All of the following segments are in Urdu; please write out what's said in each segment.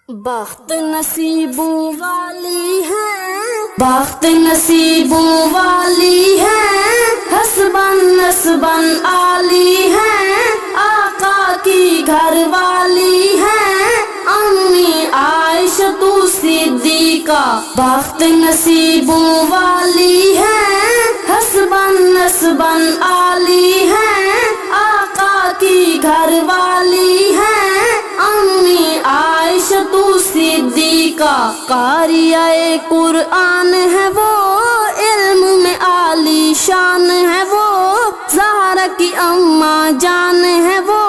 بخت نصیبوں والی ہے، بخت نصیبوں والی ہے، حسبن نسبن عالی ہے، آقا کی گھر والی ہے امی عائشہ صدیقہ۔ بخت نصیبوں والی ہے، حسبن نسبن عالی ہے، آقا کی گھر والی ہے امی عائشہ صدیقہ۔ قاریہ قرآن ہے وہ، علم میں عالی شان ہے وہ، زہرا کی اماں جان ہے وہ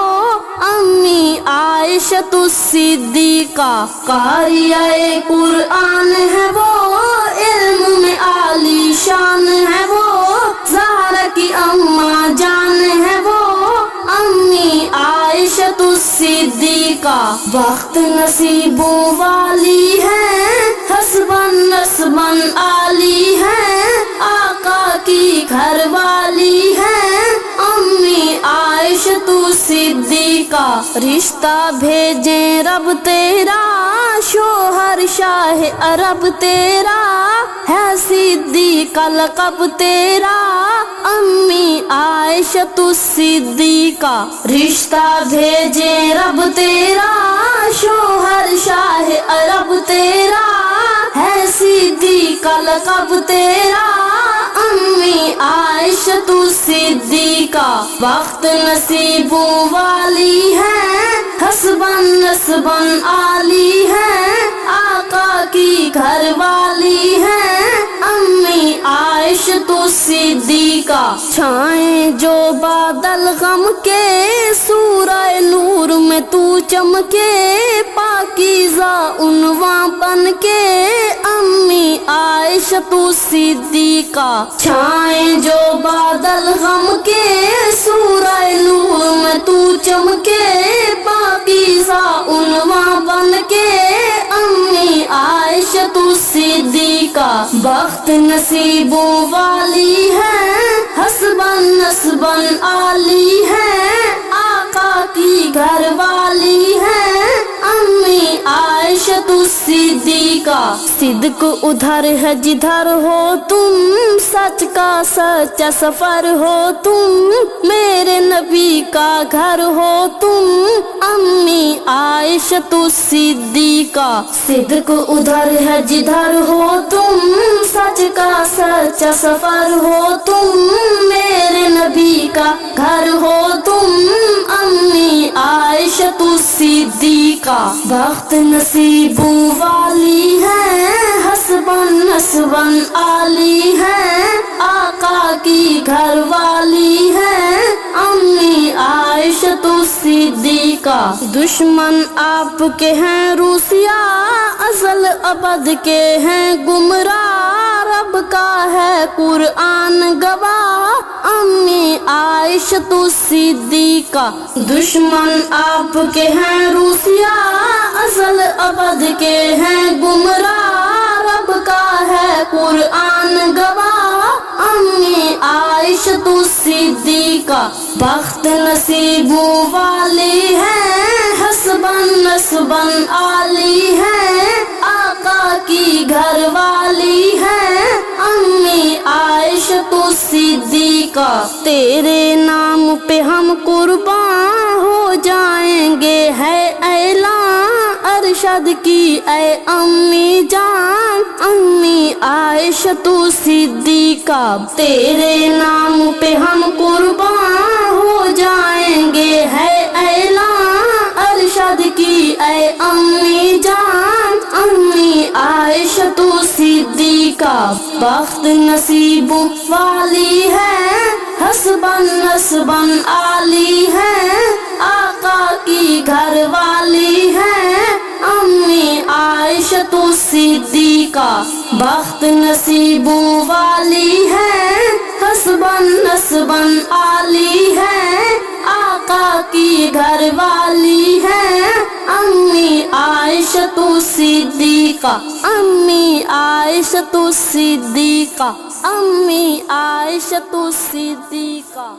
امی عائشہ صدیقہ۔ قاریہ قرآن ہے وہ، علم میں عالی شان ہے وہ، زہرا کی اماں جان ہے وہ امی عائشہ صدیقہ۔ بخت نصیبوں والی ہے، حسبن نسبن عالی ہے، آقا کی گھر والی ہے امی عائشہ صدیقہ۔ رشتہ بھیجیں رب تیرا، شوہر شاہ عرب تیرا، ہے صدیقہ لقب تیرا امی عائشہ صدیقہ۔ رشتہ بھیجیں رب تیرا، شوہر شاہ عرب تیرا، ہے صدیقہ لقب تیرا امی عائشہ صدیقہ۔ بخت نصیبوں والی ہے، حسبن نسبن عالی ہے، آقا کی گھر والی ہے امی عائشہ صدیقہ۔ چھائیں جو بادل غم کے، سورہ نور میں تو چمکے، پاکیزہ عنواں بن کے امی عائشہ صدیقہ۔ چھائیں جو بادل غم کے، سورہ نور میں تو چمکے، پاکیزہ عنواں بن کے امی عائشہ صدیقہ۔ بخت نصیبوں والی ہے، حسبن نسبن عالی ہے، آقا کی گھر والی ہے امی عائشہ صدیقہ۔ صدق ادھر ہے جدھر ہو تم، سچ کا سچا سفر ہو تم، میرے نبی کا گھر ہو تم امی عائشہ صدیقہ۔ صدق ادھر ہے جدھر ہو تم، سچ کا سچا سفر ہو تم، میرے نبی کا گھر ہو تم امی عائشہ صدیقہ۔ بخت نصیبوں والی ہے، حسبن نسبن عالی ہے، آقا کی گھر والی ہے امی عائشہ صدیقہ۔ دشمن آپ کے ہیں روسیا، ازل ابد کے ہیں گمراہ، رب کا ہے قرآن گواہ امی عائشہ صدیقہ۔ دشمن آپ کے ہیں روسیا، ازل ابد کے ہیں گمراہ، رب کا ہے قرآن گواہ امی عائشہ صدیقہ۔ بخت نصیبوں والی ہے، حسبن نسبن عالی ہے، آقا کی گھر والی ہے امی عائشہ صدیقہ۔ تیرے نام پہ ہم قربان ہو جائیں گے ہے اعلان، ارشد کی اے امی جان امی عائشہ صدیقہ۔ تیرے نام پہ ہم قربان ہو جائیں گے ہے اعلان، ارشد کی اے امی جان امی عائشہ صدیقہ۔ بخت نصیبوں والی ہے، حسبن نسبن عالی ہے، آقا کی گھر والی ہے امی عائشہ صدیقہ۔ بخت نصیبوں والی ہے، حسبن نسبن عالی ہے، آقا کی گھر والی ہے امی عائشہ صدیقہ امی عائشہ صدیقہ امی عائشہ صدیقہ۔